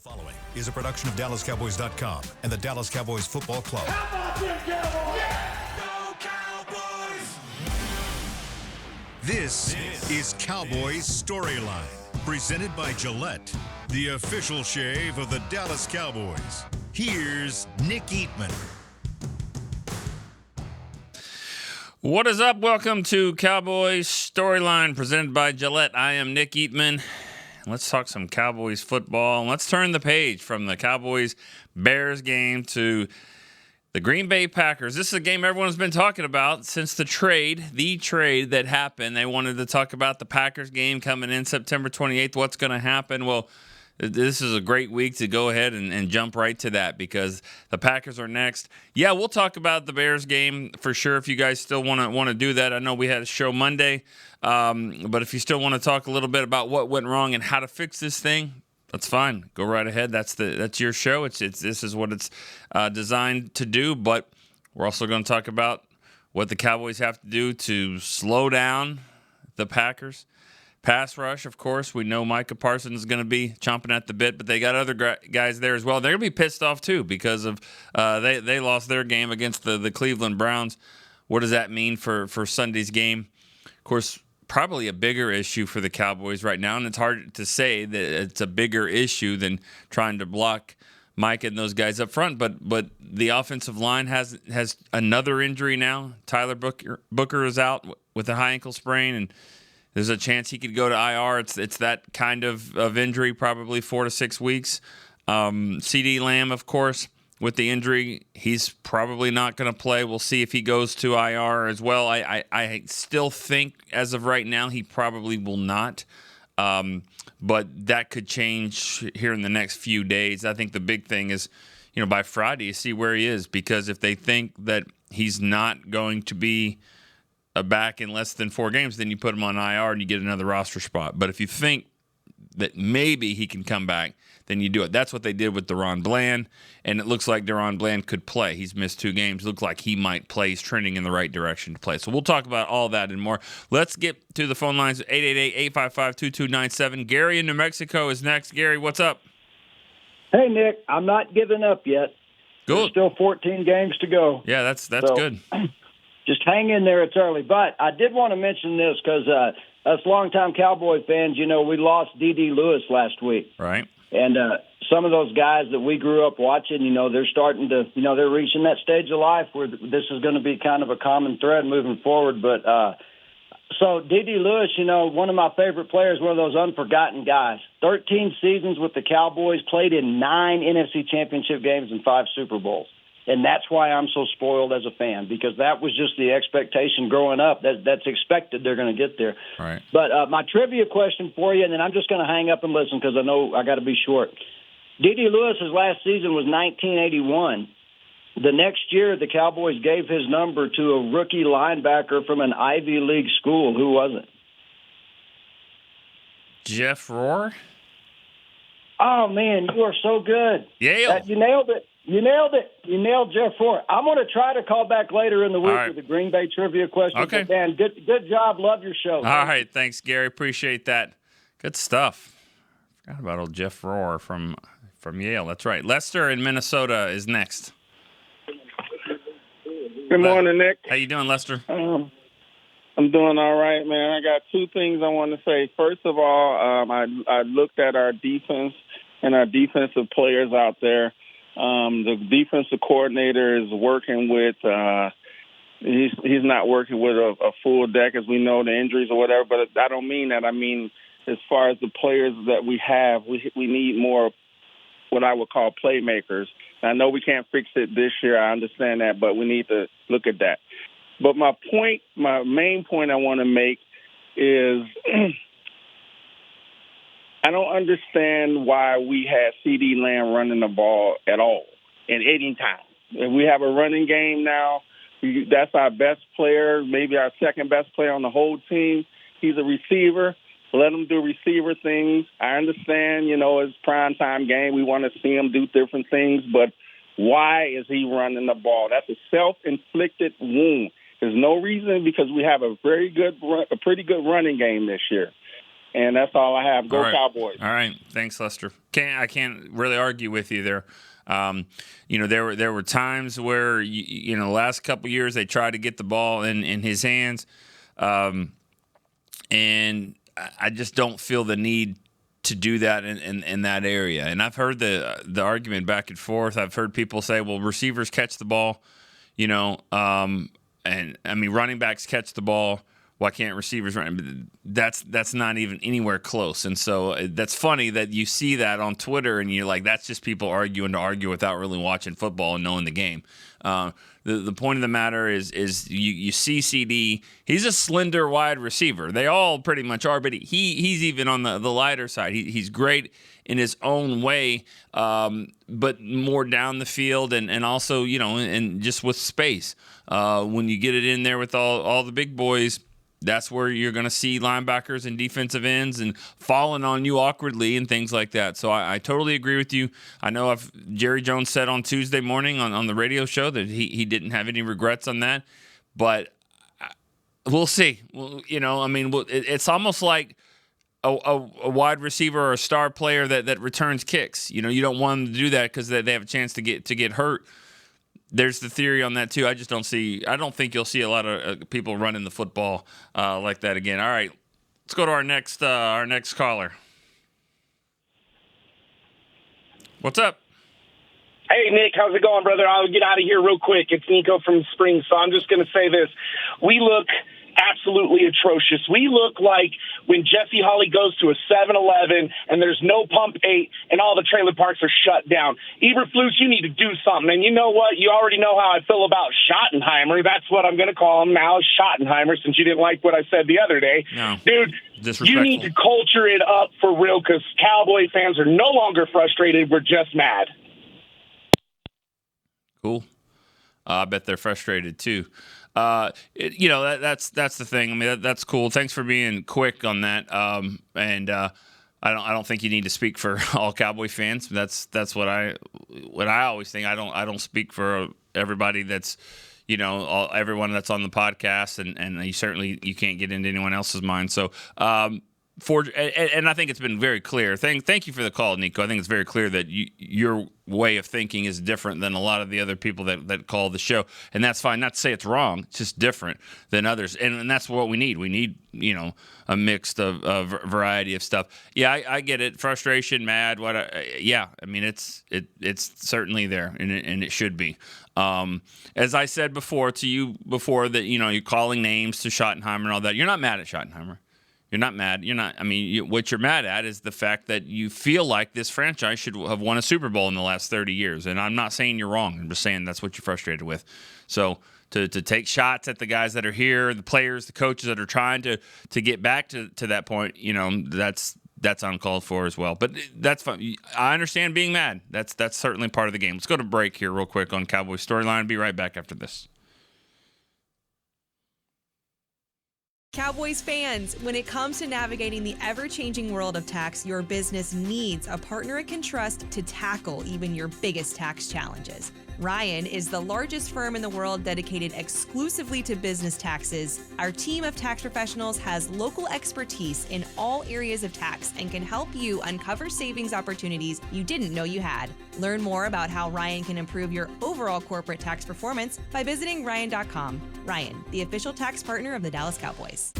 Following is a production of DallasCowboys.com and the Dallas Cowboys Football Club. How about them Cowboys? Yeah! Go Cowboys! This is Cowboys Storyline, presented by Gillette, the official shave of the Dallas Cowboys. Here's Nick Eatman. What is up? Welcome to Cowboys Storyline, presented by Gillette. I am Nick Eatman. Let's talk some Cowboys football. Let's turn the page from the Cowboys-Bears game to the Green Bay Packers. This is a game everyone's been talking about since the trade that happened. They wanted to talk about the Packers game coming in September 28th. What's going to happen? Well, this is a great week to go ahead and jump right to that because the Packers are next. Yeah, we'll talk about the Bears game for sure if you guys still want to do that. I know we had a show Monday, but if you still want to talk a little bit about what went wrong and how to fix this thing, that's fine. Go right ahead. That's your show. This is what it's designed to do. But we're also going to talk about what the Cowboys have to do to slow down the Packers. Pass rush, of course. We know Micah Parsons is going to be chomping at the bit, but they got other guys there as well. They're going to be pissed off, too, because of they lost their game against the Cleveland Browns. What does that mean for Sunday's game? Of course, probably a bigger issue for the Cowboys right now, and it's hard to say that it's a bigger issue than trying to block Mike and those guys up front. But the offensive line has another injury now. Tyler Booker is out with a high ankle sprain, and there's a chance he could go to IR. It's that kind of injury, probably 4 to 6 weeks. CD Lamb, of course, with the injury, he's probably not going to play. We'll see if he goes to IR as well. I still think, as of right now, he probably will not. But that could change here in the next few days. I think the big thing is, by Friday, you see where he is. Because if they think that he's not going to be back in less than 4 games, then you put him on IR and you get another roster spot. But if you think that maybe he can come back, then you do it. That's what they did with DaRon Bland, and it looks like DaRon Bland could play. He's missed 2 games. Looks like he might play. He's trending in the right direction to play. So we'll talk about all that and more. Let's get to the phone lines. 888-855-2297. Gary in New Mexico is next. Gary, what's up? Hey, Nick, I'm not giving up yet. Good. There's still 14 games to go. Yeah, that's good. Just hang in there. It's early. But I did want to mention this because us longtime Cowboy fans, we lost D.D. Lewis last week. Right. And some of those guys that we grew up watching, they're starting to, they're reaching that stage of life where this is going to be kind of a common thread moving forward. But so D.D. Lewis, one of my favorite players, one of those unforgotten guys. 13 seasons with the Cowboys, played in 9 NFC Championship games and 5 Super Bowls. And that's why I'm so spoiled as a fan, because that was just the expectation growing up. That's expected they're going to get there. Right. But my trivia question for you, and then I'm just going to hang up and listen because I know I got to be short. D.D. Lewis's last season was 1981. The next year, the Cowboys gave his number to a rookie linebacker from an Ivy League school. Who was it? Jeff Rohr? Oh, man, you are so good. Yale. You nailed it. You nailed it. You nailed Jeff Rohr. I'm going to try to call back later in the week with the Green Bay trivia question. Okay. But, man, good job. Love your show. All right. Thanks, Gary. Appreciate that. Good stuff. Forgot about old Jeff Rohr from Yale. That's right. Lester in Minnesota is next. Good morning, Nick. How you doing, Lester? I'm doing all right, man. I got 2 things I want to say. First of all, I looked at our defense and our defensive players out there. The defensive coordinator is working with he's not working with a full deck, as we know, the injuries or whatever, but I don't mean that. I mean, as far as the players that we have, we need more what I would call playmakers. I know we can't fix it this year. I understand that, but we need to look at that. But my main point I want to make is I don't understand why we had CD Lamb running the ball at all in any time. If we have a running game now, that's our best player, maybe our second best player on the whole team. He's a receiver. Let him do receiver things. I understand, it's primetime game. We want to see him do different things, but why is he running the ball? That's a self-inflicted wound. There's no reason because we have a pretty good running game this year. And that's all I have. Go All right. Cowboys. All right. Thanks, Lester. I can't really argue with you there. There were times where, the last couple of years they tried to get the ball in his hands. And I just don't feel the need to do that in that area. And I've heard the argument back and forth. I've heard people say, well, receivers catch the ball, and I mean, running backs catch the ball. Why can't receivers run? That's not even anywhere close. And so that's funny that you see that on Twitter and you're like, that's just people arguing to argue without really watching football and knowing the game. The point of the matter is you see CD. He's a slender wide receiver. They all pretty much are, but he's even on the lighter side. He's great in his own way, but more down the field and also, and just with space. When you get it in there with all the big boys, that's where you're going to see linebackers and defensive ends and falling on you awkwardly and things like that. So I totally agree with you. I know Jerry Jones said on Tuesday morning on the radio show that he didn't have any regrets on that, but we'll see. Well, it's almost like a wide receiver or a star player that returns kicks. You don't want them to do that because they have a chance to get hurt. There's the theory on that too. I don't think you'll see a lot of people running the football like that again. All right, let's go to our next caller. What's up? Hey, Nick, how's it going, brother? I'll get out of here real quick. It's Nico from Springs, so I'm just going to say this. We look absolutely atrocious. We look like when Jesse Holly goes to a 7-Eleven and there's no Pump 8 and all the trailer parks are shut down. Eberflus, you need to do something. And you know what? You already know how I feel about Schottenheimer. That's what I'm going to call him now, Schottenheimer, since you didn't like what I said the other day. No. Dude, you need to culture it up for real because Cowboy fans are no longer frustrated. We're just mad. Cool. I bet they're frustrated too. That's the thing. I mean, that's cool. Thanks for being quick on that. I don't think you need to speak for all Cowboy fans. That's what I always think. I don't speak for everybody that's, everyone that's on the podcast, and you can't get into anyone else's mind. So, and I think it's been very clear. Thank you for the call, Nico. I think it's very clear that your way of thinking is different than a lot of the other people that call the show, and that's fine. Not to say it's wrong; it's just different than others, and that's what we need. We need a mixed of variety of stuff. Yeah, I get it. Frustration, mad. I mean, it's certainly there, and it should be. As I said before to you that you're calling names to Schottenheimer and all that. You're not mad at Schottenheimer. You're not mad. You're not. I mean, what you're mad at is the fact that you feel like this franchise should have won a Super Bowl in the last 30 years. And I'm not saying you're wrong. I'm just saying that's what you're frustrated with. So to take shots at the guys that are here, the players, the coaches that are trying to get back to that point, that's uncalled for as well. But that's fine. I understand being mad. That's certainly part of the game. Let's go to break here real quick on Cowboys Storyline. Be right back after this. Cowboys fans, when it comes to navigating the ever-changing world of tax, your business needs a partner it can trust to tackle even your biggest tax challenges. Ryan is the largest firm in the world dedicated exclusively to business taxes. Our team of tax professionals has local expertise in all areas of tax and can help you uncover savings opportunities you didn't know you had. Learn more about how Ryan can improve your overall corporate tax performance by visiting Ryan.com. Ryan, the official tax partner of the Dallas Cowboys.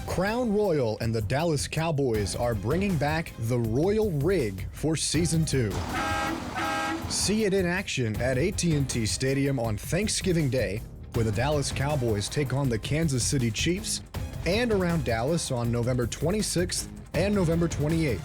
Crown Royal and the Dallas Cowboys are bringing back the Royal Rig for Season 2. See it in action at AT&T Stadium on Thanksgiving Day, where the Dallas Cowboys take on the Kansas City Chiefs, and around Dallas on November 26th and November 28th.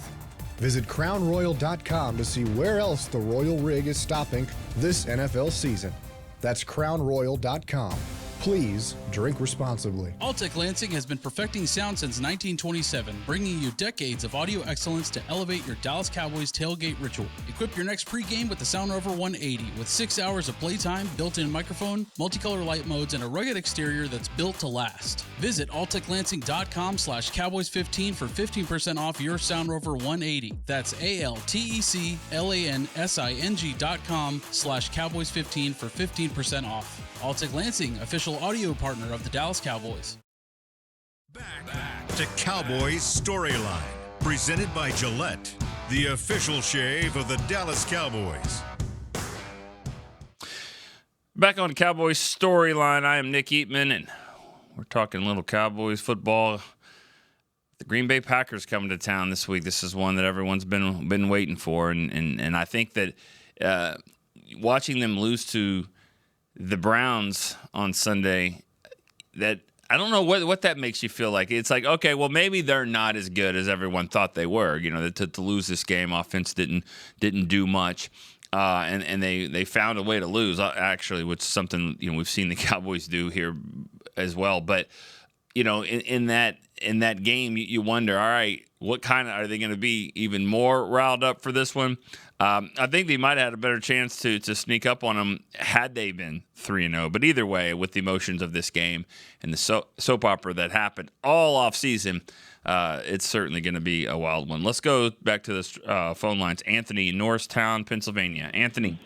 Visit crownroyal.com to see where else the Royal Rig is stopping this NFL season. That's crownroyal.com. Please drink responsibly. Altec Lansing has been perfecting sound since 1927, bringing you decades of audio excellence to elevate your Dallas Cowboys tailgate ritual. Equip your next pregame with the Sound Rover 180 with 6 hours of playtime, built-in microphone, multicolor light modes, and a rugged exterior that's built to last. Visit alteclansing.com/Cowboys15 for 15% off your Sound Rover 180. That's alteclansing.com/Cowboys15 for 15% off. Altec Lansing, official audio partner of the Dallas Cowboys. Back to Cowboys Storyline, presented by Gillette, the official shave of the Dallas Cowboys. Back on Cowboys Storyline, I am Nick Eatman, and we're talking a little Cowboys football. The Green Bay Packers coming to town this week. This is one that everyone's been waiting for, and I think that watching them lose to the Browns on Sunday, that I don't know what that makes you feel like. It's like, okay, well, maybe they're not as good as everyone thought they were. You know, to lose this game, offense didn't do much, and they found a way to lose, actually, which is something, you know, we've seen the Cowboys do here as well. But, you know, in that game, you wonder, all right, what kind of are they going to be even more riled up for this one? I think they might have had a better chance to sneak up on them had they been 3-0. But either way, with the emotions of this game and the soap opera that happened all off season, it's certainly going to be a wild one. Let's go back to the phone lines. Anthony, Norristown, Pennsylvania. Anthony.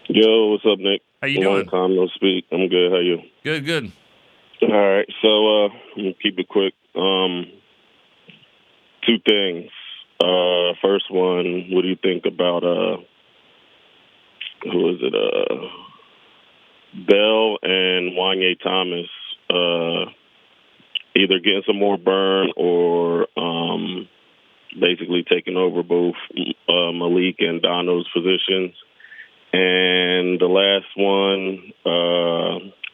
Yo, what's up, Nick? How you doing? Long time no speak. I'm good. How you? Good. All right. So I'm gonna keep it quick. Two things. First one, what do you think about who is it? Bell and Wanye Thomas either getting some more burn or basically taking over both Malik and Dono's positions. And the last one,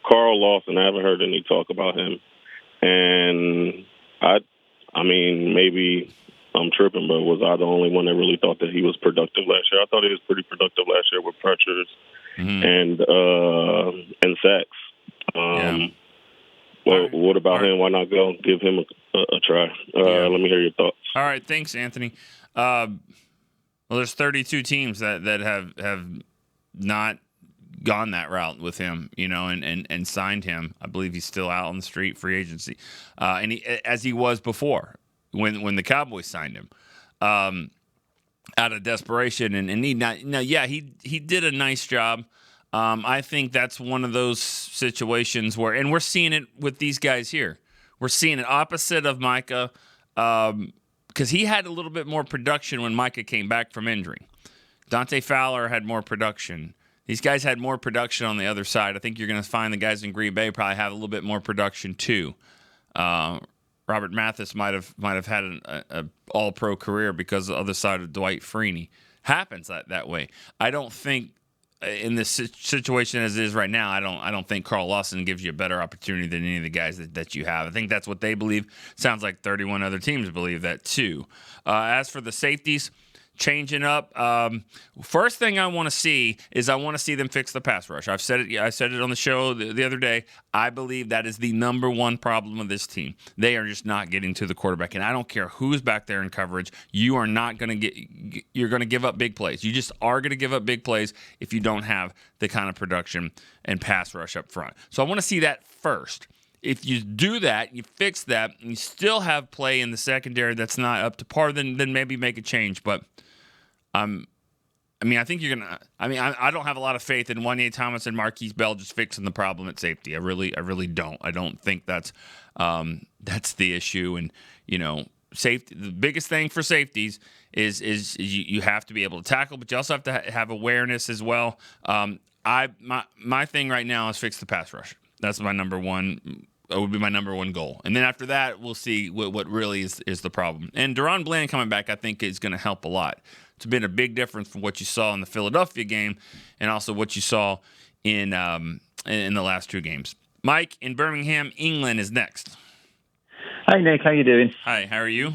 Carl Lawson, I haven't heard any talk about him. And I mean, maybe I'm tripping, but was I the only one that really thought that he was productive last year? I thought he was pretty productive last year with pressures and sacks. Well, what about him? Why not go give him a try? Let me hear your thoughts. All right, thanks, Anthony. Well, there's 32 teams that have not gone that route with him, you know, and signed him. I believe he's still out on the street, free agency, and as he was before when the Cowboys signed him, out of desperation, and he did a nice job. I think that's one of those situations where, and we're seeing it with these guys here. We're seeing it opposite of Micah, because he had a little bit more production when Micah came back from injury. Dante Fowler had more production. These guys had more production on the other side. I think you're going to find the guys in Green Bay probably have a little bit more production too. Robert Mathis might have had an all-pro career because of the other side of Dwight Freeney. Happens that way. I don't think in this situation as it is right now, I don't think Carl Lawson gives you a better opportunity than any of the guys that you have. I think that's what they believe. Sounds like 31 other teams believe that too. As for the safeties, changing up. First thing I want to see is I want to see them fix the pass rush. I said it on the show the other day. I believe that is the number one problem of this team. They are just not getting to the quarterback, and I don't care who's back there in coverage. You are not going to get. You're going to give up big plays. You just are going to give up big plays if you don't have the kind of production and pass rush up front. So I want to see that first. If you do that, you fix that, and you still have play in the secondary that's not up to par, then maybe make a change. But I think you're gonna. I don't have a lot of faith in Wanye Thomas and Marquise Bell just fixing the problem at safety. I really don't. I don't think that's the issue. And you know, safety. The biggest thing for safeties is you have to be able to tackle, but you also have to have awareness as well. My thing right now is fix the pass rush. That's my number one. That would be my number one goal. And then after that, we'll see what really is the problem. And Deron Bland coming back, I think, is going to help a lot. It's been a big difference from what you saw in the Philadelphia game and also what you saw in the last two games. Mike in Birmingham, England is next. Hi, Nick. How you doing? Hi, how are you?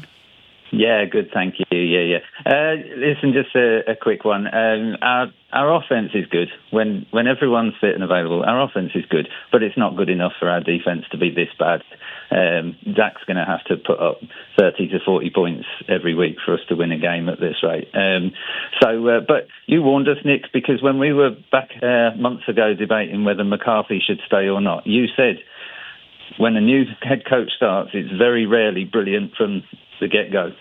Yeah, good, thank you. Yeah. Listen, just a quick one. Our offense is good. When everyone's fit and available, our offense is good, but it's not good enough for our defense to be this bad. Dak's going to have to put up 30 to 40 points every week for us to win a game at this rate. But you warned us, Nick, because when we were back months ago debating whether McCarthy should stay or not, you said when a new head coach starts, it's very rarely brilliant from the get-go.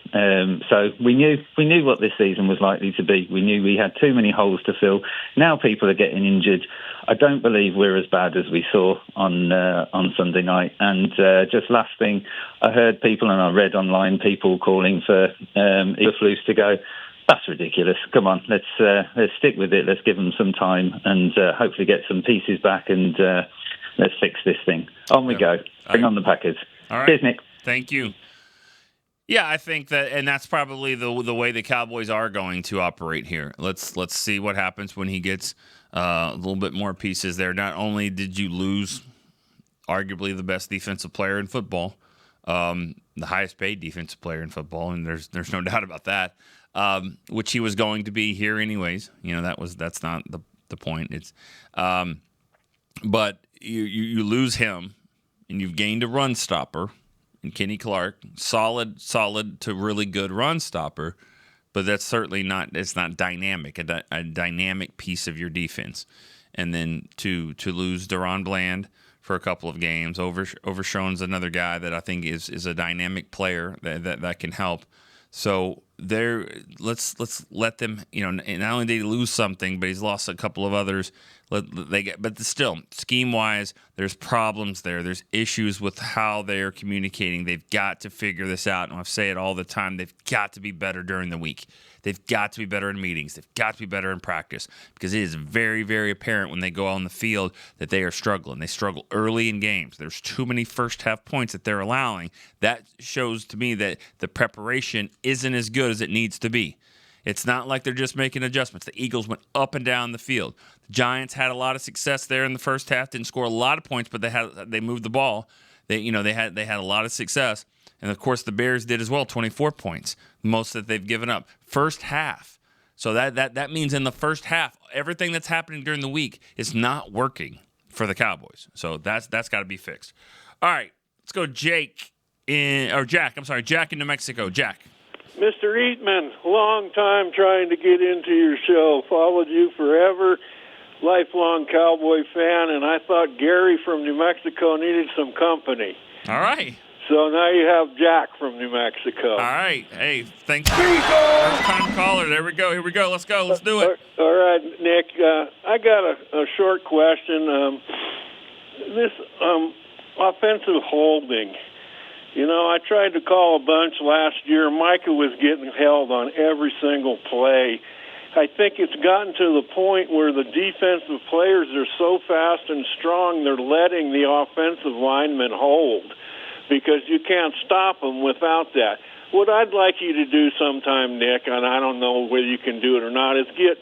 So we knew what this season was likely to be. We knew we had too many holes to fill. Now people are getting injured. I don't believe we're as bad as we saw on Sunday night. And just last thing, I heard people and I read online people calling for Eberflus to go. That's ridiculous. Come on, let's stick with it. Let's give them some time and hopefully get some pieces back and let's fix this thing. On we go. Bring on the Packers. All right. Cheers, Nick. Thank you. Yeah, I think that, and that's probably the way the Cowboys are going to operate here. Let's see what happens when he gets a little bit more pieces there. Not only did you lose arguably the best defensive player in football, the highest paid defensive player in football, and there's no doubt about that, which he was going to be here anyways. That's not the point. It's but you lose him, and you've gained a run stopper. And Kenny Clark, solid to really good run stopper, but that's certainly not. It's not dynamic, a dynamic piece of your defense. And then to lose Deron Bland for a couple of games, Overshown's another guy that I think is a dynamic player that can help. So let's let them. Not only did he lose something, but he's lost a couple of others. But still, scheme-wise, there's problems there. There's issues with how they're communicating. They've got to figure this out. And I say it all the time. They've got to be better during the week. They've got to be better in meetings. They've got to be better in practice because it is very, very apparent when they go on the field that they are struggling. They struggle early in games. There's too many first-half points that they're allowing. That shows to me that the preparation isn't as good as it needs to be. It's not like they're just making adjustments. The Eagles went up and down the field. The Giants had a lot of success there in the first half. Didn't score a lot of points, but they moved the ball. They had a lot of success. And of course the Bears did as well, 24 points, most that they've given up. First half. So that means in the first half, everything that's happening during the week is not working for the Cowboys. So that's got to be fixed. All right, let's go Jack in New Mexico. Jack. Mr. Eatman, long time trying to get into your show. Followed you forever. Lifelong Cowboy fan, and I thought Gary from New Mexico needed some company. All right. So now you have Jack from New Mexico. All right. Hey, thanks. First time caller. There we go. Here we go. Let's go. Let's do it. All right, Nick. I got a short question. This offensive holding. I tried to call a bunch last year. Micah was getting held on every single play. I think it's gotten to the point where the defensive players are so fast and strong, they're letting the offensive linemen hold because you can't stop them without that. What I'd like you to do sometime, Nick, and I don't know whether you can do it or not, is get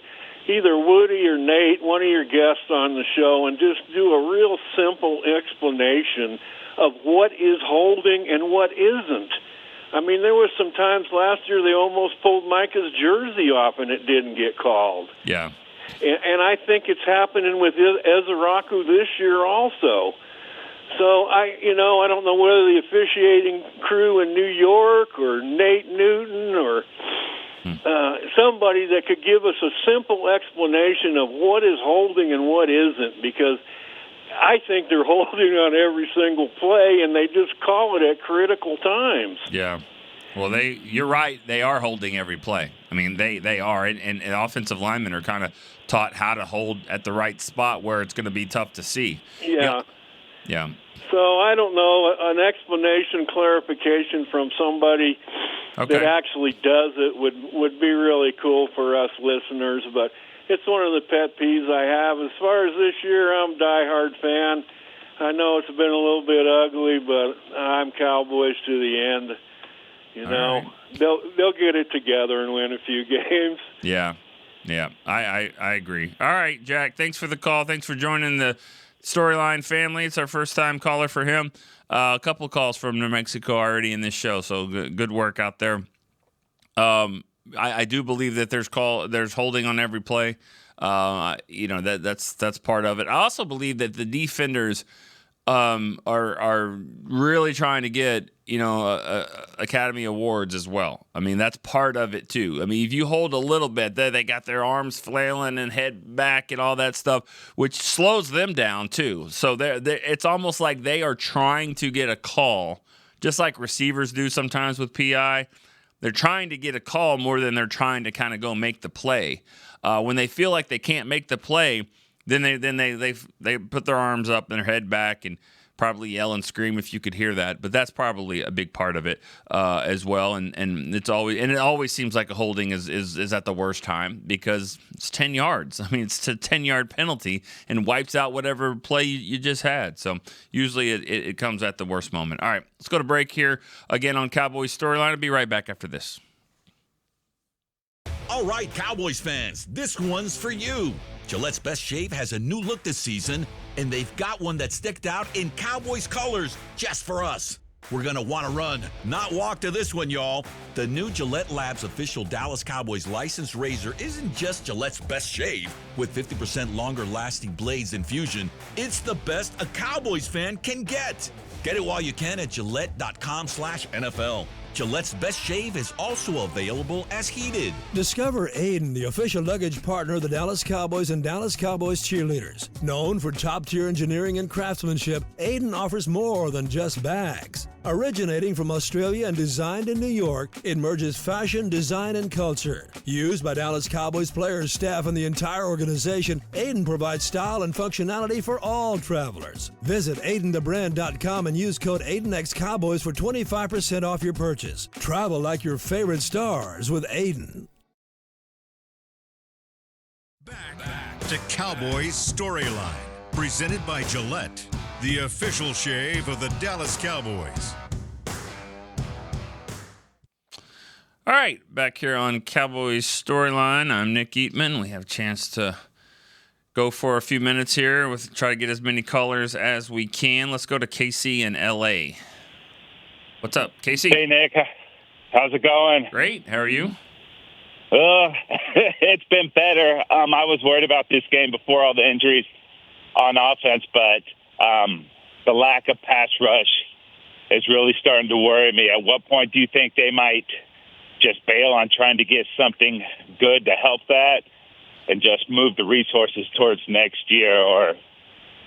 either Woody or Nate, one of your guests on the show, and just do a real simple explanation of what is holding and what isn't. I mean, there was some times last year they almost pulled Micah's jersey off and it didn't get called. Yeah. And I think it's happening with Ezeraku this year also. So I don't know whether the officiating crew in New York or Nate Newton or somebody that could give us a simple explanation of what is holding and what isn't, because I think they're holding on every single play, and they just call it at critical times. Yeah. Well, you're right. They are holding every play. I mean, they are, and offensive linemen are kind of taught how to hold at the right spot where it's going to be tough to see. Yeah. Yeah. So I don't know, an explanation, clarification from somebody that actually does it would be really cool for us listeners, but it's one of the pet peeves I have. As far as this year, I'm a diehard fan. I know it's been a little bit ugly, but I'm Cowboys to the end. Right. They'll get it together and win a few games. Yeah, I agree. All right, Jack, thanks for the call. Thanks for joining the Storyline family. It's our first time caller for him. A couple of calls from New Mexico already in this show, so good work out there. I do believe that there's holding on every play. That's part of it. I also believe that the defenders are really trying to get, Academy Awards as well. I mean, that's part of it too. I mean, if you hold a little bit, they got their arms flailing and head back and all that stuff, which slows them down too. So it's almost like they are trying to get a call, just like receivers do sometimes with PI. They're trying to get a call more than they're trying to kind of go make the play. When they feel like they can't make the play, then they put their arms up and their head back and probably yell and scream if you could hear that. But that's probably a big part of it as well. And it always seems like a holding is at the worst time because it's 10 yards. I mean, it's a 10-yard penalty and wipes out whatever play you just had. So usually it comes at the worst moment. All right, let's go to break here again on Cowboys Storyline. I'll be right back after this. All right, Cowboys fans, this one's for you. Gillette's Best Shave has a new look this season, and they've got one that sticked out in Cowboys colors just for us. We're going to want to run, not walk to this one, y'all. The new Gillette Labs official Dallas Cowboys licensed razor isn't just Gillette's Best Shave. With 50% longer lasting blades than Fusion, it's the best a Cowboys fan can get. Get it while you can at Gillette.com/NFL. Gillette's Best Shave is also available as heated. Discover Aiden, the official luggage partner of the Dallas Cowboys and Dallas Cowboys cheerleaders. Known for top-tier engineering and craftsmanship, Aiden offers more than just bags. Originating from Australia and designed in New York, it merges fashion, design, and culture. Used by Dallas Cowboys players, staff, and the entire organization, Aiden provides style and functionality for all travelers. Visit AidenTheBrand.com and use code AidenXCowboys for 25% off your purchase. Travel like your favorite stars with Aiden. Back to Cowboys Storyline, presented by Gillette, the official shave of the Dallas Cowboys. All right, back here on Cowboys Storyline, I'm Nick Eatman. We have a chance to go for a few minutes here with try to get as many callers as we can. Let's go to KC in LA. What's up, KC? Hey, Nick. How's it going? Great. How are you? It's been better. I was worried about this game before all the injuries on offense, but the lack of pass rush is really starting to worry me. At what point do you think they might just bail on trying to get something good to help that and just move the resources towards next year, or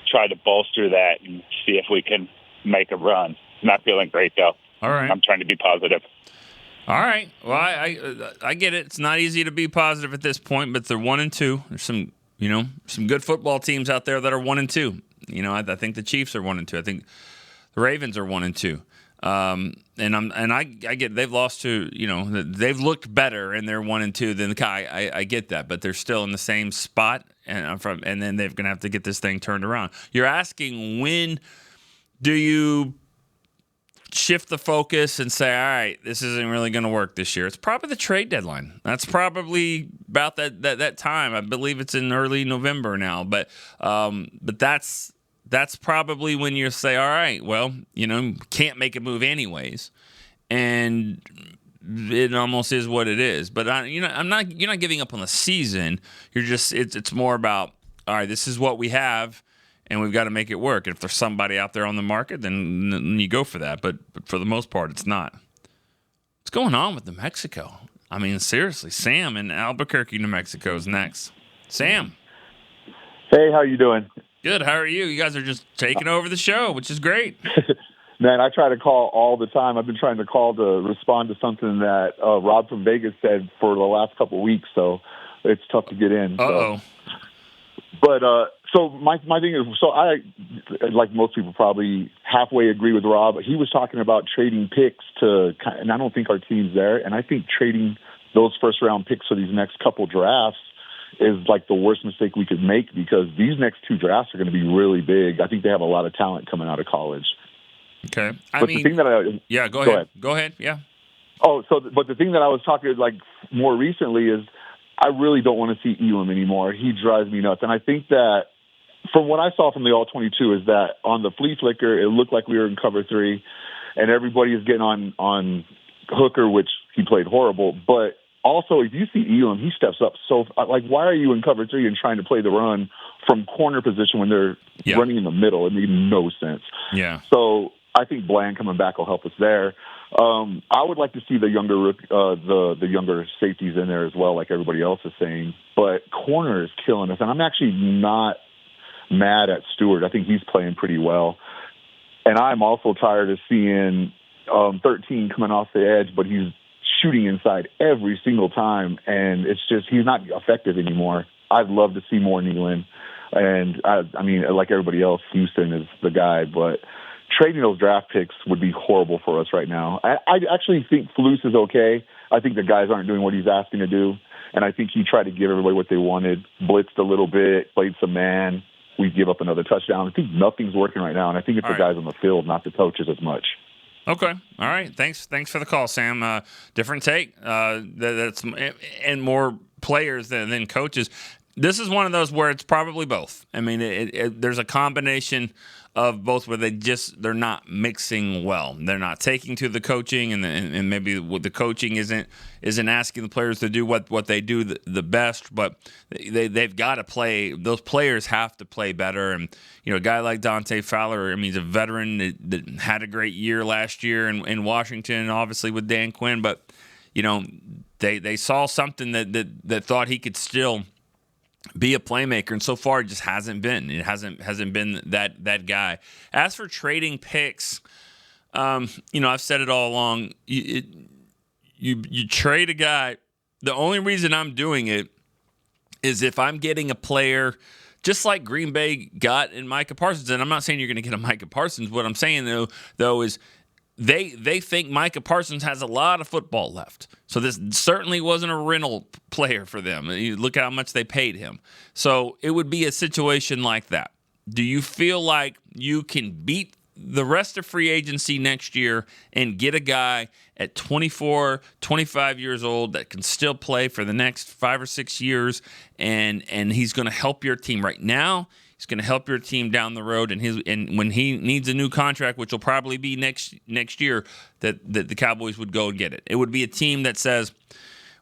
try to bolster that and see if we can make a run? Not feeling great, though. All right. I'm trying to be positive. All right. Well, I get it. It's not easy to be positive at this point, but they're 1-2. There's some good football teams out there that are 1-2. I think the Chiefs are 1-2. I think the Ravens are 1-2. I get they've lost to, they've looked better and they're 1-2 than the guy. I get that, but they're still in the same spot, and then they're gonna have to get this thing turned around. You're asking, when do you shift the focus and say, all right, this isn't really going to work this year? It's probably the trade deadline. That's probably about that time. I believe it's in early November now, but that's probably when you say, all right, well, can't make a move anyways, and it almost is what it is. But you're not giving up on the season. You're just it's more about, all right, this is what we have, and we've got to make it work. And if there's somebody out there on the market, then you go for that. But for the most part, it's not. What's going on with New Mexico? I mean, seriously, Sam in Albuquerque, New Mexico is next. Sam. Hey, how you doing? Good. How are you? You guys are just taking over the show, which is great. Man, I try to call all the time. I've been trying to call to respond to something that Rob from Vegas said for the last couple of weeks, so it's tough to get in. Uh-oh. So. But so my thing is, so I, like most people, probably halfway agree with Rob. He was talking about trading picks and I don't think our team's there. And I think trading those first-round picks for these next couple drafts is like the worst mistake we could make, because these next two drafts are going to be really big. I think they have a lot of talent coming out of college. Okay. Go ahead. Yeah. Oh, but the thing that I was talking more recently is, I really don't want to see Elam anymore. He drives me nuts. And I think that from what I saw from the All-22 is that on the flea flicker, it looked like we were in cover 3, and everybody is getting on Hooker, which he played horrible. But also, if you see Elam, he steps up. So, like, why are you in cover 3 and trying to play the run from corner position when they're running in the middle? It made no sense. Yeah. So I think Bland coming back will help us there. I would like to see the younger safeties in there as well, like everybody else is saying. But corner is killing us, and I'm actually not mad at Stewart. I think he's playing pretty well. And I'm also tired of seeing 13 coming off the edge, but he's shooting inside every single time, and it's just he's not effective anymore. I'd love to see more Nealon. And, I mean, like everybody else, Houston is the guy, but trading those draft picks would be horrible for us right now. I actually think Flus is okay. I think the guys aren't doing what he's asking to do, and I think he tried to give everybody what they wanted, blitzed a little bit, played some man. We give up another touchdown. I think nothing's working right now, and I think it's the guys on the field, not the coaches as much. Okay. All right. Thanks for the call, Sam. Different take. That's and more players than coaches. This is one of those where it's probably both. I mean, there's a combination of both where they're not mixing well. They're not taking to the coaching, and maybe the coaching isn't asking the players to do what they do the best. But they've got to play. Those players have to play better. And a guy like Dante Fowler, I mean, he's a veteran that had a great year last year in Washington, obviously with Dan Quinn. But they saw something that thought he could still be a playmaker, and so far it just hasn't been. It hasn't been that guy. As for trading picks, I've said it all along. You trade a guy. The only reason I'm doing it is if I'm getting a player just like Green Bay got in Micah Parsons. And I'm not saying you're going to get a Micah Parsons. What I'm saying though is they think Micah Parsons has a lot of football left. So this certainly wasn't a rental player for them. You look at how much they paid him. So it would be a situation like that. Do you feel like you can beat the rest of free agency next year and get a guy at 24, 25 years old that can still play for the next 5 or 6 years, and he's going to help your team right now? He's going to help your team down the road, and when he needs a new contract, which will probably be next year, that the Cowboys would go and get it. It would be a team that says,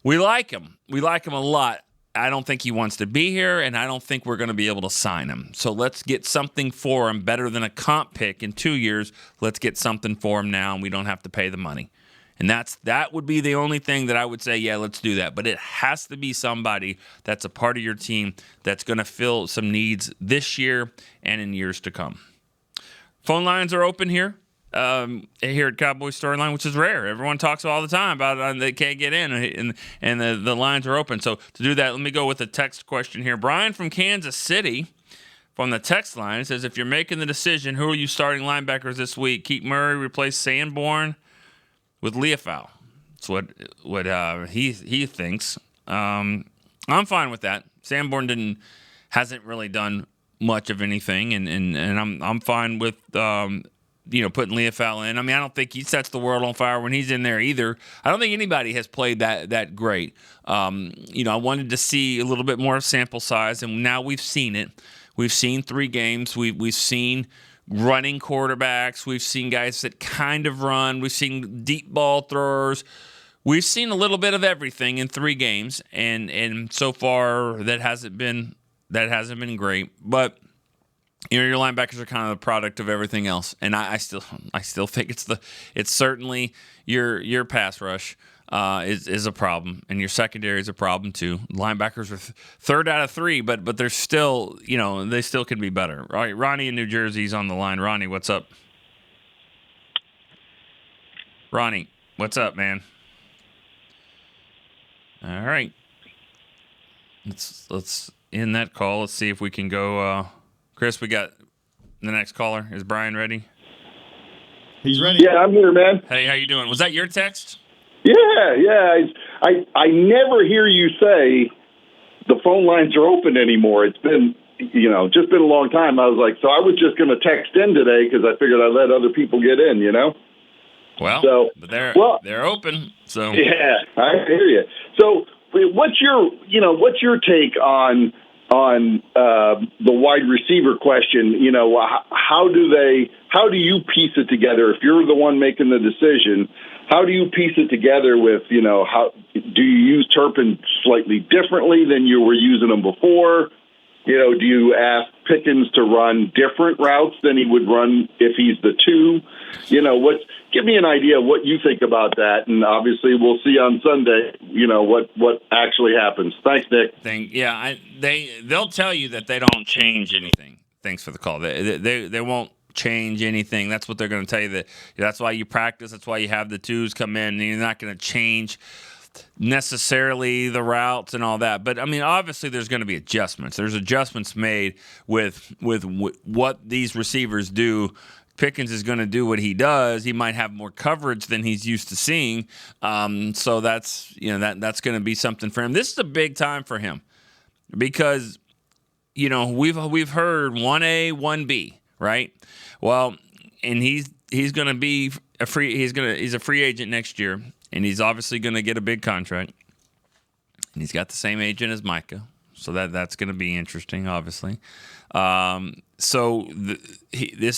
we like him. We like him a lot. I don't think he wants to be here, and I don't think we're going to be able to sign him. So let's get something for him better than a comp pick in 2 years. Let's get something for him now, and we don't have to pay the money. And that would be the only thing that I would say, yeah, let's do that. But it has to be somebody that's a part of your team that's going to fill some needs this year and in years to come. Phone lines are open here at Cowboys Storyline, which is rare. Everyone talks all the time about they can't get in, and the lines are open. So to do that, let me go with a text question here. Brian from Kansas City from the text line says, if you're making the decision, who are you starting linebackers this week? Keep Murray, replace Sanborn with Leofau. That's what he thinks. I'm fine with that. Sanborn hasn't really done much of anything, and I'm fine with putting Leofau in. I mean, I don't think he sets the world on fire when he's in there either. I don't think anybody has played that great. I wanted to see a little bit more sample size, and now we've seen it. We've seen 3 games. We've seen running quarterbacks. We've seen guys that kind of run. We've seen deep ball throwers. We've seen a little bit of everything in 3 games, and so far that hasn't been great. But your linebackers are kind of the product of everything else, and I still think it's certainly your pass rush is a problem, and your secondary is a problem too. Linebackers are third out of 3, but they're still, they still can be better. All right, Ronnie in New Jersey's on the line. Ronnie, what's up? Ronnie, what's up, man? All right, let's end that call. Let's see if we can go. Chris, we got the next caller. Is Brian ready? He's ready. Yeah, I'm here, man. Hey, how you doing? Was that your text? Yeah. I never hear you say the phone lines are open anymore. It's been, just been a long time. I was like, so I was just going to text in today because I figured I'd let other people get in, Well, but they're open. So yeah, I hear you. So what's your take on the wide receiver question? How do you piece it together if you're the one making the decision? how do you piece it together with, how do you use Turpin slightly differently than you were using him before? Do you ask Pickens to run different routes than he would run if he's the 2? Give me an idea of what you think about that. And obviously we'll see on Sunday, what actually happens. Thanks, Nick. They'll tell you that they don't change anything. Thanks for the call. They won't change anything. That's what they're going to tell you. That's why you practice. That's why you have the 2s come in. And you're not going to change necessarily the routes and all that, but I mean, obviously there's going to be adjustments. There's adjustments made with what these receivers do. Pickens is going to do what he does. He might have more coverage than he's used to seeing, so that's that's going to be something for him. This is a big time for him because we've heard 1A, 1B, right? Well, and he's going to be a free. He's a free agent next year. And he's obviously going to get a big contract. And he's got the same agent as Micah. So that's going to be interesting, obviously. This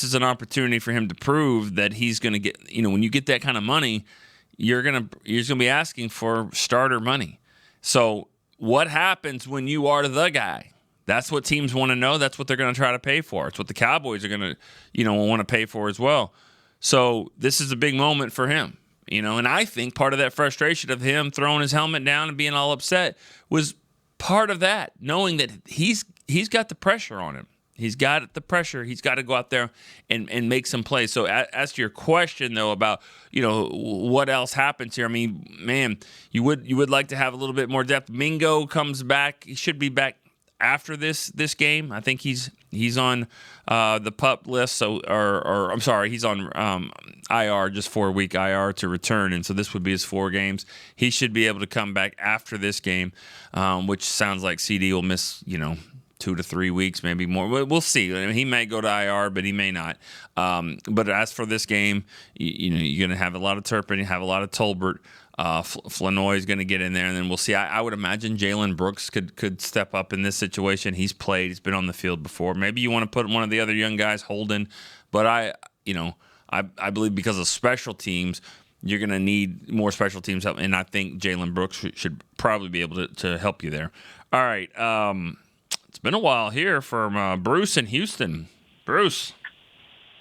is an opportunity for him to prove that he's going to get, when you get that kind of money, you're going to be asking for starter money. So what happens when you are the guy? That's what teams want to know. That's what they're going to try to pay for. It's what the Cowboys are going to, want to pay for as well. So this is a big moment for him. And I think part of that frustration of him throwing his helmet down and being all upset was part of that, knowing that he's got the pressure on him. He's got the pressure. He's got to go out there and make some plays. So as to your question, though, about, what else happens here, I mean, man, you would like to have a little bit more depth. Mingo comes back. He should be back after this game. I think he's on the PUP list, so or I'm sorry, he's on IR, just 4-week IR to return, and so this would be his 4 games. He should be able to come back after this game, which sounds like CD will miss 2 to 3 weeks, maybe more. We'll see. I mean, he may go to IR, but he may not. But as for this game, you're going to have a lot of Turpin, you have a lot of Tolbert. Flanoy is going to get in there, and then we'll see. I would imagine Jalen Brooks could step up in this situation. He's played. He's been on the field before. Maybe you want to put one of the other young guys, Holden. But I believe because of special teams, you're going to need more special teams help, and I think Jalen Brooks should probably be able to help you there. All right. It's been a while here from Bruce in Houston. Bruce.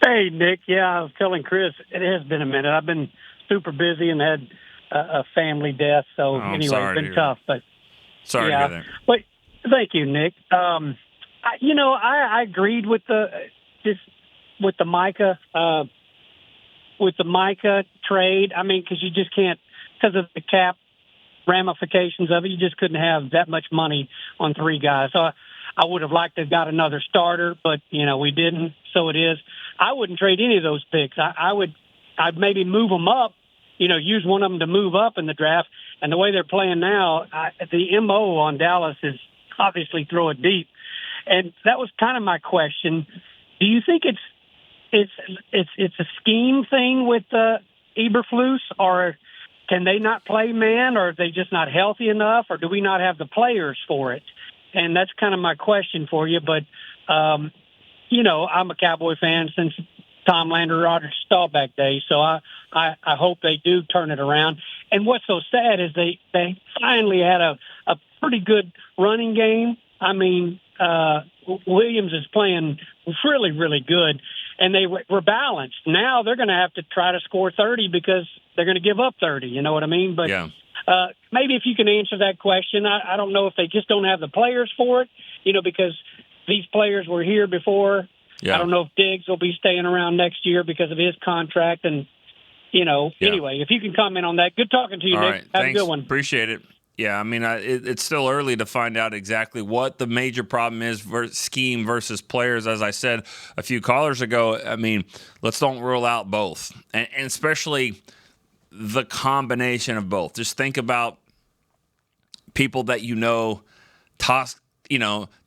Hey, Nick. Yeah, I was telling Chris, it has been a minute. I've been super busy and had a family death, so anyway, it's been tough. But sorry to hear that. But thank you, Nick. I agreed with the Micah trade. I mean, because you just can't, because of the cap ramifications of it, you just couldn't have that much money on 3 guys. So I would have liked to have got another starter, but we didn't. So it is. I wouldn't trade any of those picks. I'd maybe move them up. Use one of them to move up in the draft. And the way they're playing now, the MO on Dallas is obviously throw it deep. And that was kind of my question. Do you think it's a scheme thing with Eberflus, or can they not play man, or are they just not healthy enough, or do we not have the players for it? And that's kind of my question for you. But, I'm a Cowboy fan since Tom Landry, Roger Staubach days, so I hope they do turn it around. And what's so sad is they finally had a pretty good running game. I mean, Williams is playing really, really good, and they were balanced. Now they're going to have to try to score 30 because they're going to give up 30. You know what I mean? But maybe if you can answer that question, I don't know if they just don't have the players for it, because these players were here before. Yeah. I don't know if Diggs will be staying around next year because of his contract. And, anyway, if you can comment on that. Good talking to you, All Nick. Right. Have Thanks. a good one. Appreciate it. Yeah, I mean, it's still early to find out exactly what the major problem is scheme versus players. As I said a few callers ago, I mean, let's don't rule out both. And especially the combination of both. Just think about people that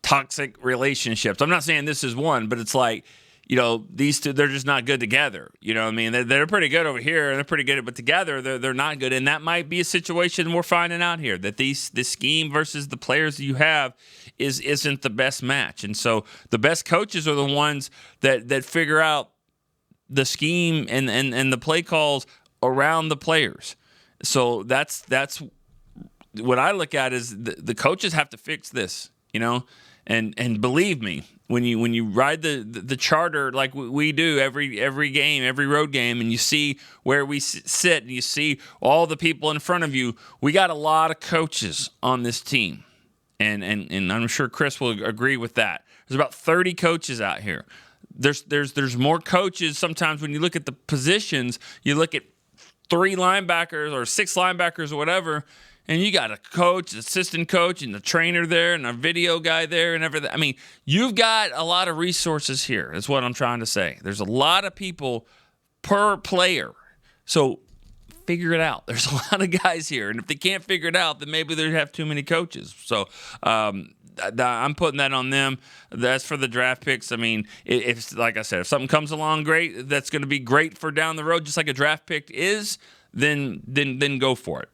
toxic relationships. I'm not saying this is one, but it's like, these two, they're just not good together. You know what I mean? They're pretty good over here, and they're pretty good, but together they're not good. And that might be a situation we're finding out here, that this scheme versus the players you have isn't the best match. And so the best coaches are the ones that figure out the scheme and the play calls around the players. So that's what I look at is the coaches have to fix this, and believe me, when you ride the charter like we do every game, every road game, and you see where we sit and you see all the people in front of you, we got a lot of coaches on this team, and I'm sure Chris will agree with that. There's about 30 coaches out here. There's more coaches. Sometimes when you look at the positions, you look at 3 linebackers or 6 linebackers or whatever, and you got a coach, assistant coach, and the trainer there, and a video guy there, and everything. I mean, you've got a lot of resources here, is what I'm trying to say. There's a lot of people per player. So figure it out. There's a lot of guys here, and if they can't figure it out, then maybe they have too many coaches. So I'm putting that on them. That's for the draft picks. I mean, if like I said, if something comes along great, that's going to be great for down the road, just like a draft pick is, then go for it.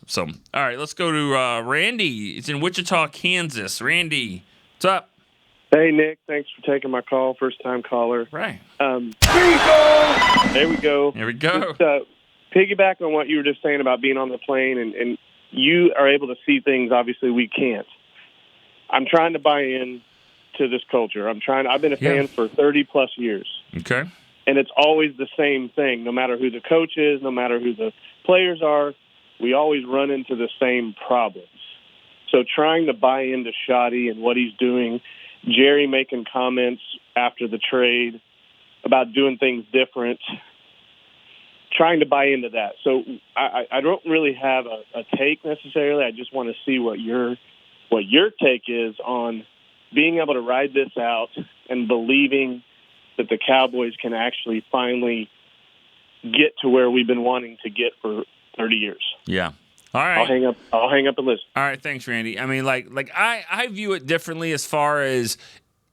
So, all right, let's go to Randy. It's in Wichita, Kansas. Randy, what's up? Hey, Nick. Thanks for taking my call. First-time caller. Right. There we go. Here we go. Just, piggyback on what you were just saying about being on the plane, and you are able to see things, obviously, we can't. I'm trying to buy in to this culture. I've been a fan for 30-plus years. Okay. And it's always the same thing, no matter who the coach is, no matter who the players are. We always run into the same problems. So trying to buy into Shoddy and what he's doing, Jerry making comments after the trade about doing things different, trying to buy into that. So I don't really have a take necessarily. I just want to see what your take is on being able to ride this out and believing that the Cowboys can actually finally get to where we've been wanting to get for 30 years. Yeah. All right. I'll hang up and listen. All right. Thanks, Randy. I mean, like I view it differently as far as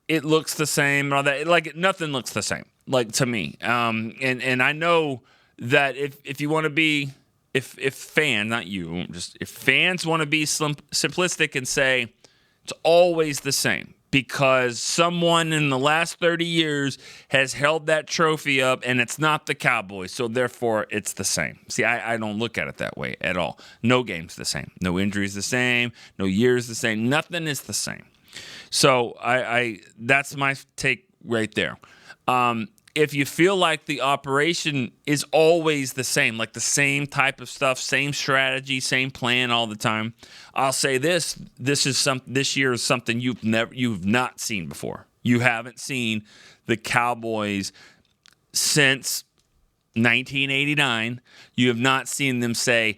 it looks the same and all that. Like nothing looks the same, like to me. And I know that if you want to be, if fans want to be simplistic and say it's always the same, because someone in the last 30 years has held that trophy up and it's not the Cowboys, so therefore it's the same. See, I don't look at it that way at all. No game's the same. No injury's the same. No year's the same. Nothing is the same. So I that's my take right there. If you feel like the operation is always the same, like the same type of stuff, same strategy, same plan all the time, I'll say this year is something you've not seen before. You haven't seen the Cowboys since 1989. You have not seen them say,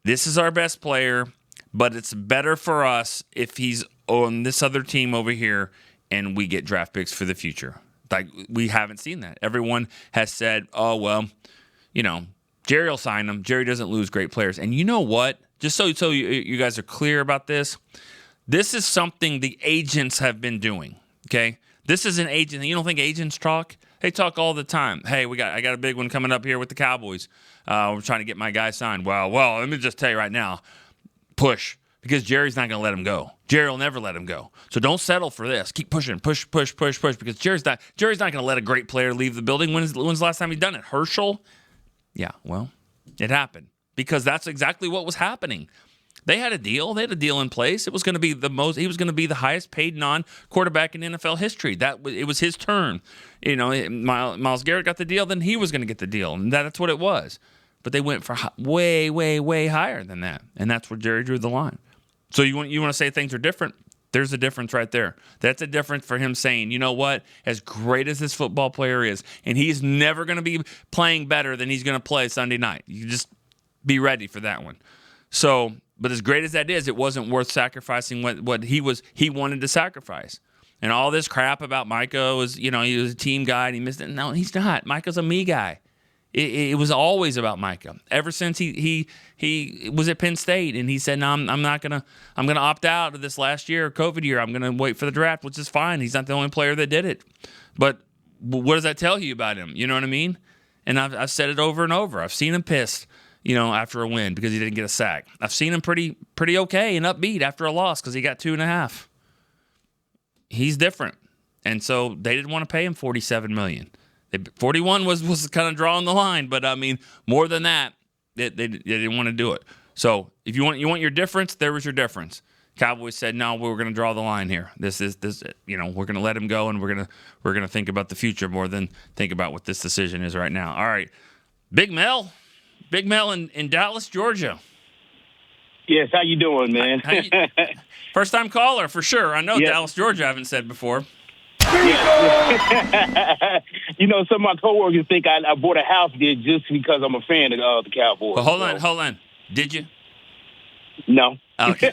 this is our best player, but it's better for us if he's on this other team over here and we get draft picks for the future. Like, we haven't seen that. Everyone has said, oh, well, Jerry will sign him. Jerry doesn't lose great players. And you know what? Just so you guys are clear about this is something the agents have been doing, okay? This is an agent. You don't think agents talk? They talk all the time. Hey, I got a big one coming up here with the Cowboys. We're trying to get my guy signed. Well, let me just tell you right now, push. Because Jerry's not going to let him go. Jerry will never let him go. So don't settle for this. Keep pushing, push. Because Jerry's not going to let a great player leave the building. When's the last time he's done it? Herschel? Yeah, well, it happened. Because that's exactly what was happening. They had a deal. They had a deal in place. It was going to be he was going to be the highest paid non-quarterback in NFL history. It was his turn. Myles Garrett got the deal, then he was going to get the deal. And that's what it was. But they went for way, way, way higher than that. And that's where Jerry drew the line. So you want to say things are different? There's a difference right there. That's a difference for him saying, you know what, as great as this football player is, and he's never going to be playing better than he's going to play Sunday night. You just be ready for that one. So, but as great as that is, it wasn't worth sacrificing what he wanted to sacrifice. And all this crap about Micah was, he was a team guy and he missed it. No, he's not. Micah's a me guy. It was always about Micah. Ever since he was at Penn State and he said, no, I'm gonna opt out of this last year, COVID year. I'm gonna wait for the draft, which is fine. He's not the only player that did it. But what does that tell you about him? You know what I mean? And I've said it over and over. I've seen him pissed, after a win because he didn't get a sack. I've seen him pretty okay and upbeat after a loss because he got 2.5. He's different. And so they didn't want to pay him $47 million. 41 was kind of drawing the line, but I mean, more than that, they didn't want to do it. So if you want your difference, there was your difference. Cowboys said, no, we're going to draw the line here. This we're going to let him go, and we're going to think about the future more than think about what this decision is right now. All right, Big Mel in Dallas, Georgia. Yes, how you doing, man? First time caller for sure. I know Dallas, Georgia. I haven't said before. You know, some of my coworkers think I bought a house there just because I'm a fan of the Cowboys. Well, hold on. Did you? No. Okay.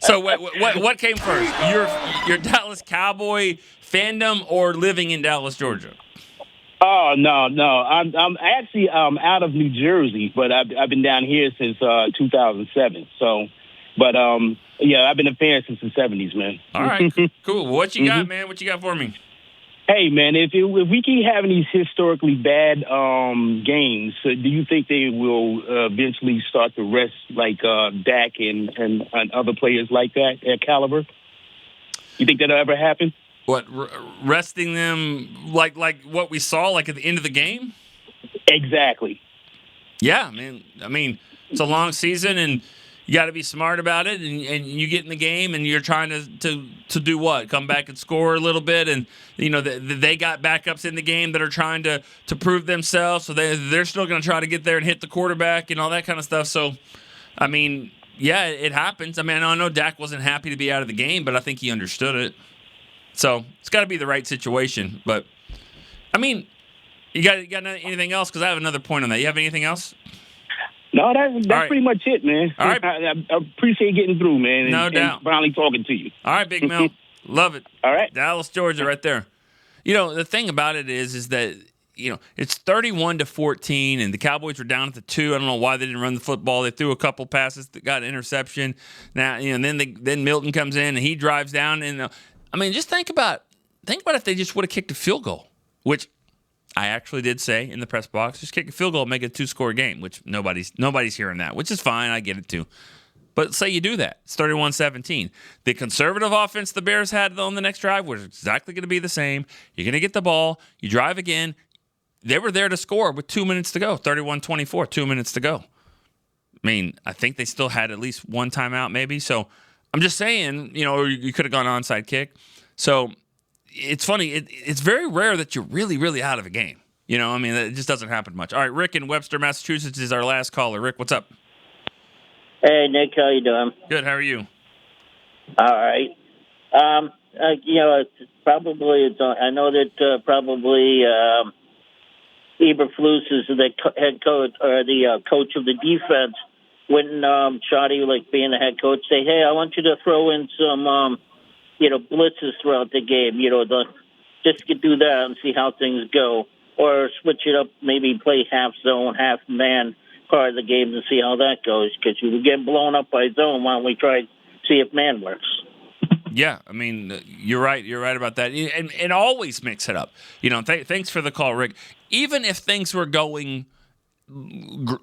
So what came first? Your Dallas Cowboy fandom or living in Dallas, Georgia? Oh no! I'm actually out of New Jersey, but I've been down here since 2007. So, but I've been a fan since the 70s, man. All right, cool. What you got, man? What you got for me? Hey, man, if we keep having these historically bad games, do you think they will eventually start to rest like Dak and other players like that at caliber? You think that'll ever happen? What, resting them like what we saw like at the end of the game? Exactly. Yeah, man. I mean, it's a long season, and you got to be smart about it. And you get in the game, and you're trying to do what? Come back and score a little bit. And they got backups in the game that are trying to prove themselves. So they're still going to try to get there and hit the quarterback and all that kind of stuff. So, I mean, yeah, it happens. I mean, I know Dak wasn't happy to be out of the game, but I think he understood it. So it's got to be the right situation. But, I mean, you got anything else? Because I have another point on that. You have anything else? No, that's right. Pretty much it, man. All right. I appreciate getting through, man. No doubt. And finally talking to you. All right, Big Mel. Love it. All right. Dallas, Georgia, right there. The thing about it is that, it's 31-14, and the Cowboys were down at the 2. I don't know why they didn't run the football. They threw a couple passes that got an interception. Now, then Milton comes in, and he drives down. And I mean, just think about if they just would have kicked a field goal, which I actually did say in the press box, just kick a field goal and make it a 2-score game, which nobody's hearing that, which is fine. I get it too. But say you do that. It's 31-17. The conservative offense the Bears had on the next drive was exactly going to be the same. You're going to get the ball. You drive again. They were there to score with 2 minutes to go, 31-24, 2 minutes to go. I mean, I think they still had at least one timeout maybe. So I'm just saying, you could have gone onside kick. So it's funny. It's very rare that you're really, really out of a game. I mean, it just doesn't happen much. All right, Rick in Webster, Massachusetts is our last caller. Rick, what's up? Hey, Nick, how you doing? Good. How are you? All right. I know that probably Eberflus is the head coach or the coach of the defense. Wouldn't Shoddy, being the head coach, say, hey, I want you to throw in some, blitzes throughout the game, just to do that and see how things go. Or switch it up, maybe play half zone, half man part of the game and see how that goes. Because you were getting blown up by zone. Why don't we try to see if man works? Yeah, I mean, you're right. You're right about that. And always mix it up. Thanks for the call, Rick. Even if things were going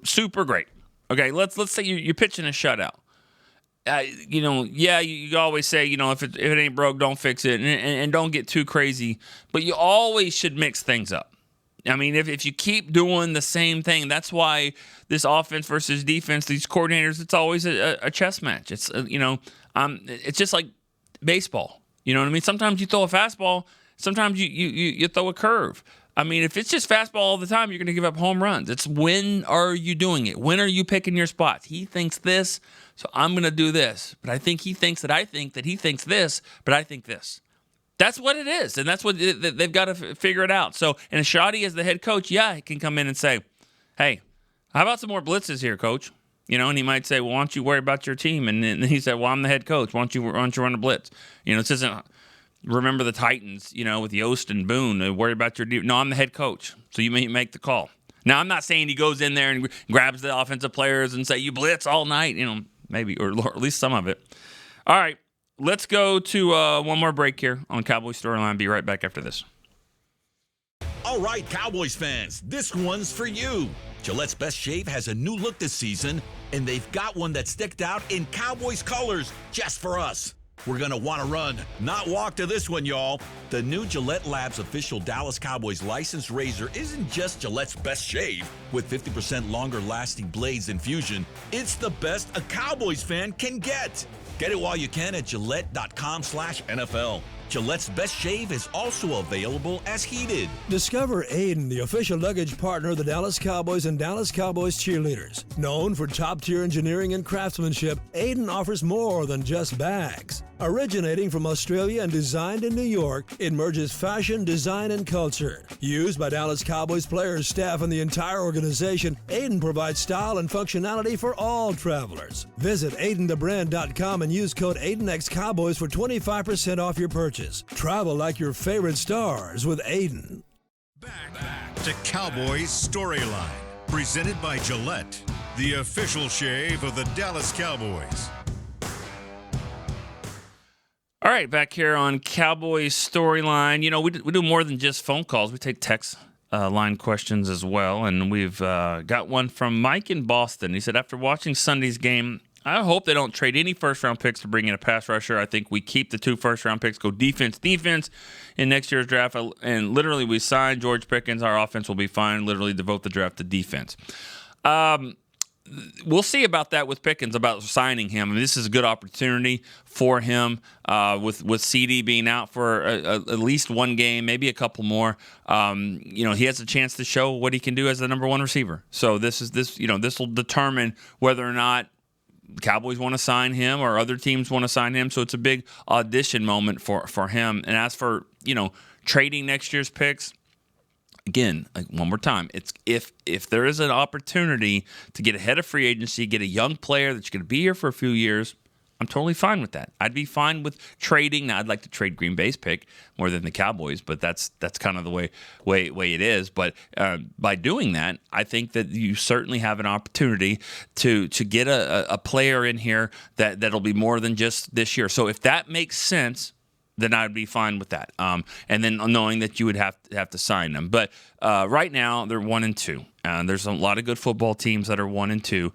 super great. Okay, let's say you're pitching a shutout. You always say, if it ain't broke, don't fix it, and don't get too crazy. But you always should mix things up. I mean, if you keep doing the same thing, that's why this offense versus defense, these coordinators, it's always a chess match. It's it's just like baseball. You know what I mean? Sometimes you throw a fastball, sometimes you throw a curve. I mean, if it's just fastball all the time, you're going to give up home runs. It's when are you doing it? When are you picking your spots? He thinks this, so I'm going to do this. But I think he thinks that he thinks this, but I think this. That's what it is, and that's what they've got to figure it out. So, and Shoddy as the head coach, he can come in and say, hey, how about some more blitzes here, coach? And he might say, well, why don't you worry about your team? And then he said, well, I'm the head coach. Why don't you run a blitz? This isn't remember the Titans, with Yost and Boone. Worry about your – no, I'm the head coach, so you may make the call. Now, I'm not saying he goes in there and grabs the offensive players and say, you blitz all night, maybe, or at least some of it. All right, let's go to one more break here on Cowboy Storyline. Be right back after this. All right, Cowboys fans, this one's for you. Gillette's Best Shave has a new look this season, and they've got one that's sticked out in Cowboys colors just for us. We're going to want to run, not walk to this one, y'all. The new Gillette Labs official Dallas Cowboys licensed razor isn't just Gillette's best shave. With 50% longer lasting blades than Fusion, it's the best a Cowboys fan can get. Get it while you can at Gillette.com/NFL. Gillette's Best Shave is also available as heated. Discover Aiden, the official luggage partner of the Dallas Cowboys and Dallas Cowboys cheerleaders. Known for top-tier engineering and craftsmanship, Aiden offers more than just bags. Originating from Australia and designed in New York, it merges fashion, design, and culture. Used by Dallas Cowboys players, staff, and the entire organization, Aiden provides style and functionality for all travelers. Visit AidenTheBrand.com and use code AidenXCowboys for 25% off your purchase. Travel like your favorite stars with Aiden. Back to Cowboys Storyline, presented by Gillette, the official shave of the Dallas Cowboys. All right, back here on Cowboys Storyline. You know, we do more than just phone calls. We take text line questions as well, and we've got one from Mike in Boston. He said, after watching Sunday's game, I hope they don't trade any first-round picks to bring in a pass rusher. I think we keep the 2 first-round picks, go defense in next year's draft, and literally we sign George Pickens. Our offense will be fine. Literally devote the draft to defense. We'll see about that with Pickens, about signing him. I mean, this is a good opportunity for him with CD being out for at least one game, maybe a couple more. He has a chance to show what he can do as the number 1 receiver. So this will determine whether or not Cowboys want to sign him or other teams want to sign him. So it's a big audition moment for him. And as for, trading next year's picks, again, one more time, it's if there is an opportunity to get ahead of free agency, get a young player that's going to be here for a few years, I'm totally fine with that. I'd be fine with trading. Now, I'd like to trade Green Bay's pick more than the Cowboys, but that's kind of the way it is. But by doing that, I think that you certainly have an opportunity to get a player in here that'll be more than just this year. So if that makes sense, then I'd be fine with that. And then knowing that you would have to sign them. But right now, they're 1-2. There's a lot of good football teams that are 1-2,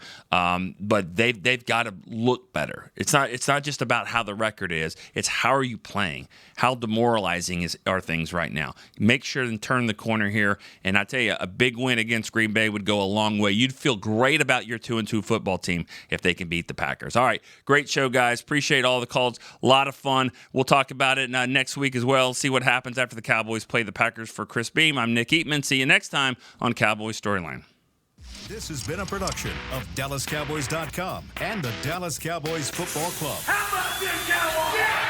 but they've got to look better. It's not just about how the record is. It's how are you playing? How demoralizing are things right now? Make sure and turn the corner here. And I tell you, a big win against Green Bay would go a long way. You'd feel great about your 2-2 football team if they can beat the Packers. All right, great show, guys. Appreciate all the calls. A lot of fun. We'll talk about it next week as well. See what happens after the Cowboys play the Packers. For Chris Beam, I'm Nick Eatman. See you next time on Cowboys Storyline. This has been a production of DallasCowboys.com and the Dallas Cowboys Football Club. How about this, Cowboys? Yeah!